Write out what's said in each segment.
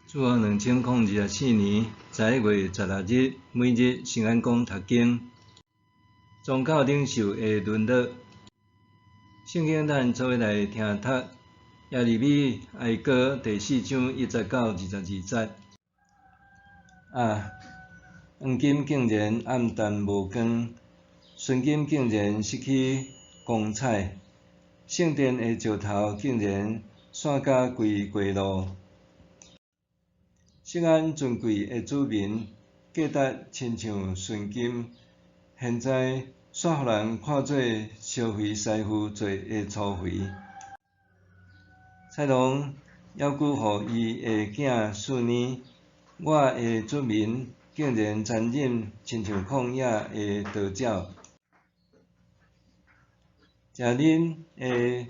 自2024年11月16日，每日圣安宫读经，宗教领袖的伦理。圣经咱做伙来听读，耶利米哀歌第4章1到22节。黄金竟然暗淡无光，纯金竟然失去光彩，圣殿的石头竟然散甲规路。圣安尊贵的子民，价值亲像纯金，现在煞互人看做消费师傅做的粗肥。彩龙要求互伊的囝4年，我的子民竟然残忍，亲像旷野的稻鸟，食恁的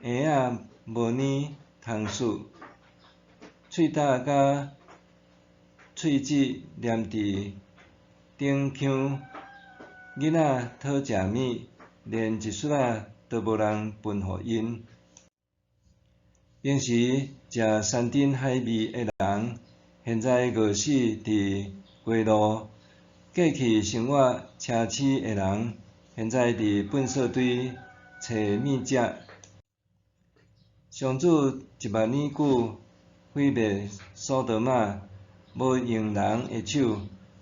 婴仔无呢通输，喙焦甲喙舌黏伫顶腔，囡仔讨食物，连一屑仔都无人分互因。平时食山珍海味的人，现在饿死伫街路；过去生活奢侈的人，现在伫粪扫堆找物食。上主10000年久毁灭索多玛，无用人的手。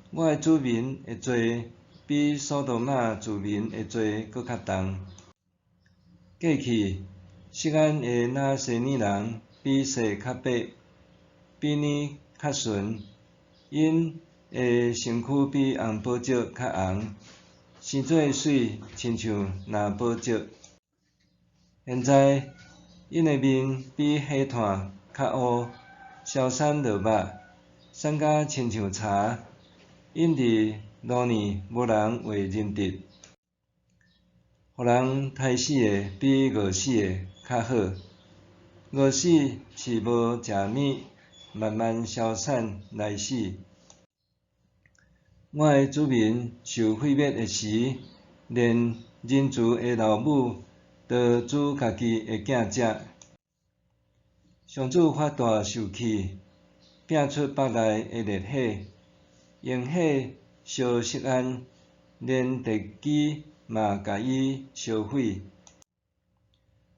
我的子民的罪比索多玛子民的罪搁较重。过去锡安的那西尼人比雪较白，比呢较纯，因的身躯比红宝石较红，生做水亲像蓝宝石。现在因的面比火炭较乌，消散落肉，散甲亲像茶。因伫路年无人会认得，互人杀死的比饿死的较好。饿死是无食物，慢慢消散来死。我的子民受毁灭的时，连仁慈的老母都煮家己的囝食。上主发大受气，摒出腹内的烈火，用火烧锡安，连地基嘛甲伊烧毁。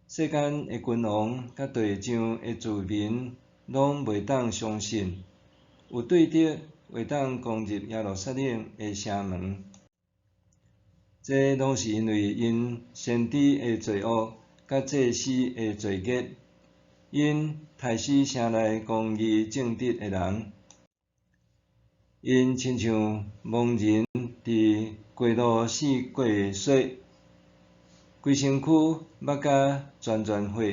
世间的君王甲地上的子民，拢袂当相信，有对德会当攻入耶路撒冷的城门。这拢是因为因先知的罪恶，甲祭司的罪孽，因杀死城内公义正直的人。因亲像盲人伫街路四过雪，规身躯目甲全火，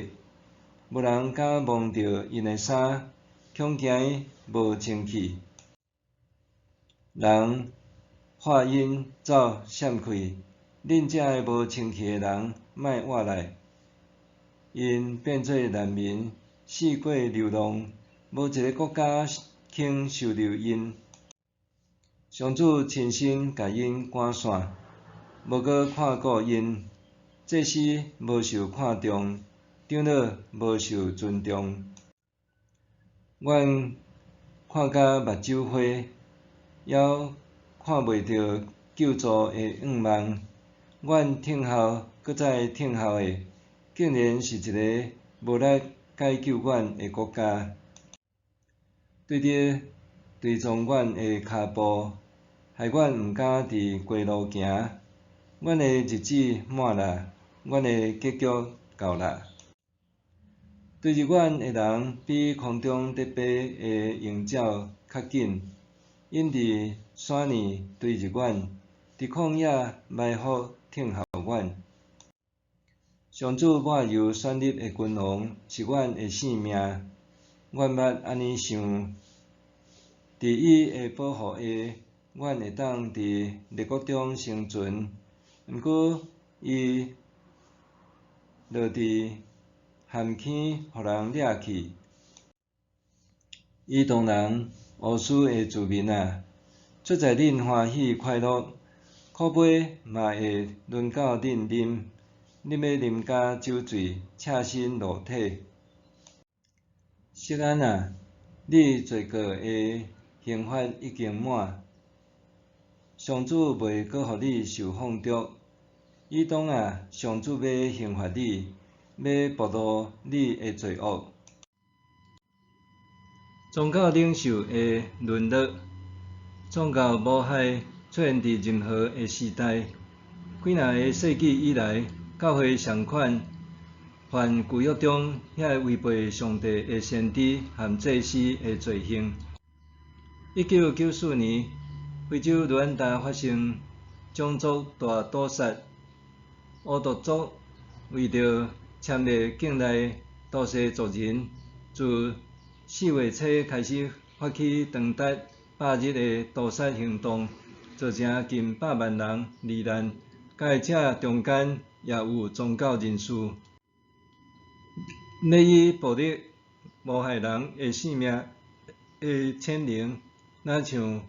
无人敢摸着因的衫，恐惊无清气。人化因走闪开，恁遮的无清气的人，莫活来。因变做难民，四过流浪，无一个国家肯收留因。上主亲身甲因赶散，无搁看顾因。祭司无受看重，长老无受尊重。阮看甲目睭花，犹看袂到救助的盼望。阮听候搁再听候的，竟然是一个无力解救阮的国家。对着追踪阮的骹步，害阮毋敢伫街路行。阮的日子满啦，阮的结局到啦。对入阮的人比空中得飞的鹰鸟较紧，因伫山巒对入阮，伫旷野埋伏听候阮。上主抹油选立的君王是阮的性命，阮捌安尼想。伫伊的保护下，阮会当伫列国中生存。毋过伊落伫陷坑，互人掠去。伊当人乌斯的子民啊，出在恁欢喜快乐，苦杯嘛会轮到恁啉。恁要啉甲酒醉，赤身裸体。锡安啊，你罪过的刑罚已经满，上主袂阁互你受放逐。以当啊，上主要刑罚你，要报答你的罪恶。宗教领袖的沦落，宗教无害出现伫任何个时代，几若个世纪以来，教会常款犯旧约中遐违背上帝的先知和祭司的罪行。1994年，非洲卢安达发生种族大屠杀，乌图族为着侵略境内多势族人，自4月初开始发起长达8日的屠杀行动，造成近100万人罹难，甲这中间也有宗教人士。要以暴力无害人的性命的潜能，若像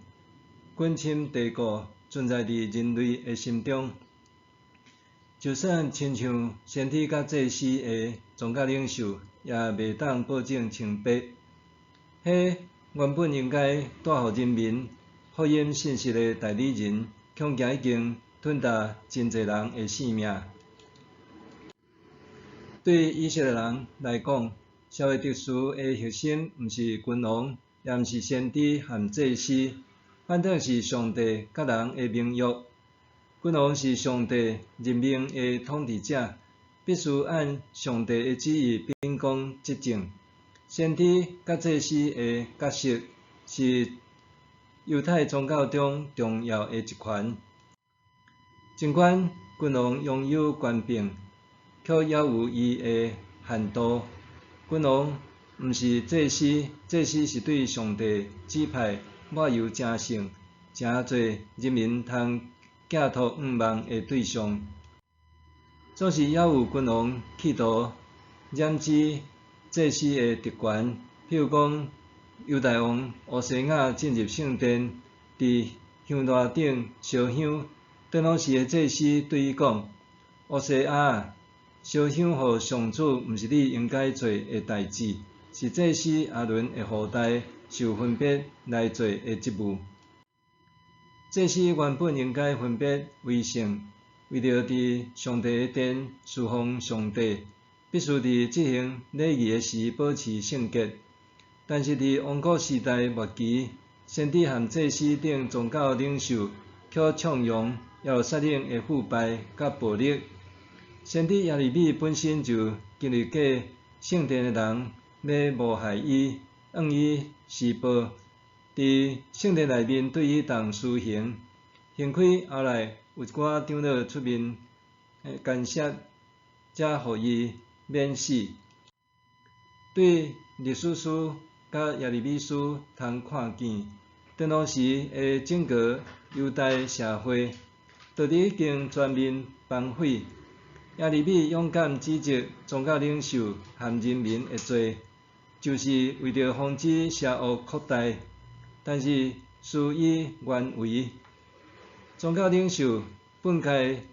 滚侵帝国存在伫人类的心中。就算亲像先知甲祭司的宗教领袖，也袂当保证清白。迄原本应该带予人民福音信息的代理人，恐惊已经吞踏真侪人的性命。对以色列人来讲，社会特殊的核心毋是君王，也毋是先知和祭司，反倒是上帝甲人的盟约。君王是上帝任命的统治者，必须按上帝的旨意秉公执政。先知甲祭司的角色是犹太宗教中重要的一环。尽管君王拥有权柄，却也有伊的限度。君王毋是祭司，祭司是对上帝指派抹油正圣、诚侪人民通寄托仰望的对象。总是也有君王企图染指祭司的特权，譬如讲，犹大王乌西雅进入圣殿，伫香炉顶烧香，当拢时的祭司对伊讲：“乌西雅，烧香予上主，毋是你应该做的代志，是祭司亚伦的后代受分别来做的职务。祭司原本应该分别为圣，为着伫上帝的殿侍奉上帝，必须伫执行礼仪的时保持圣洁。但是伫王国时代末期，先知和祭司等宗教领袖却倡扬耶路撒冷的腐败甲暴力。先知耶利米本身就经历过圣殿的人要谋害伊，按伊施暴，伫圣殿内面对伊动私刑。幸亏后来有一寡长老出面干涉，才互伊免死。对历史书甲耶利米书通看见，当当时的整个犹太社会，到底已经全面崩毁。耶利米勇敢指责宗教领袖和人民的罪，就是为着防止邪恶扩大。但是事与愿违，宗教领袖本该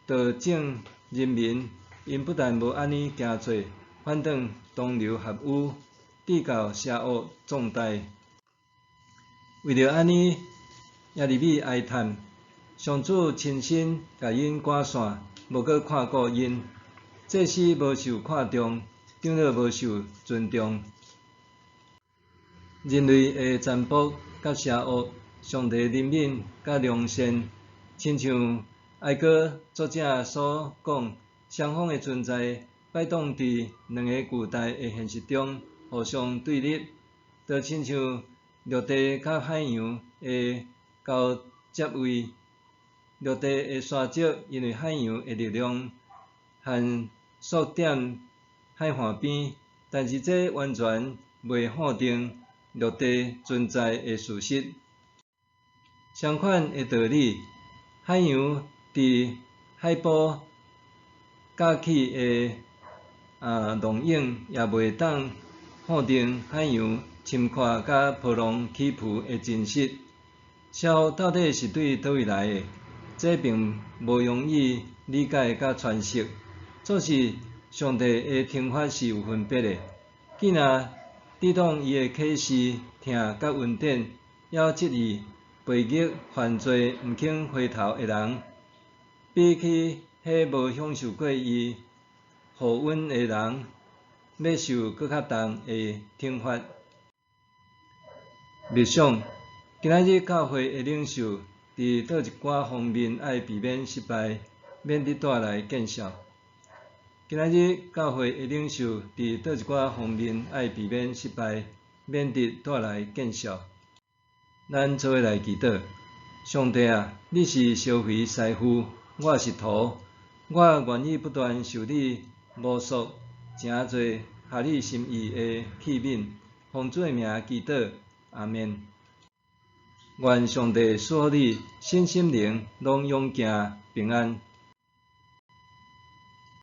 导正人民，因不但无安尼行做，反倒同流合污，致到邪恶壮大。为着安尼，耶利米哀叹，上主亲身甲因赶散，无阁看顾因。祭司无受看重，长老无受尊重。人类的占卜甲邪恶，上帝怜悯甲良善，亲像哀歌作者所讲，双方的存在摆挡伫两个巨大的现实中互相对立，就亲像陆地甲海洋的交接位。陆地的沙石因为海洋的力量和缩点海岸边，但是这完全袂否定陆地存在的事实。相款的道理，海洋伫海波架起的浪涌，也袂当否定海洋侵看甲波浪起伏的真实。邪恶到底是对倒位来的？这并无容易理解甲诠释。总是上帝的惩罚是有分别的。既然抵挡伊的启示、听甲恩典，要质疑背逆犯罪、毋肯回头的人，比起迄无享受过伊互恩的人，要受搁较重的惩罚。默想，今仔日教会的领袖伫倒一寡方面爱避免失败，免得带来见效。今仔日教会的领袖伫倒一寡方面爱避免失败，免得带来见效。咱做伙来祈祷，上帝啊，你是烧肥师傅，我是徒，我愿意不断受你摸索，诚侪合你心意的器皿，奉主的名祈祷，阿们。愿上帝赐予你身心灵拢永行平安。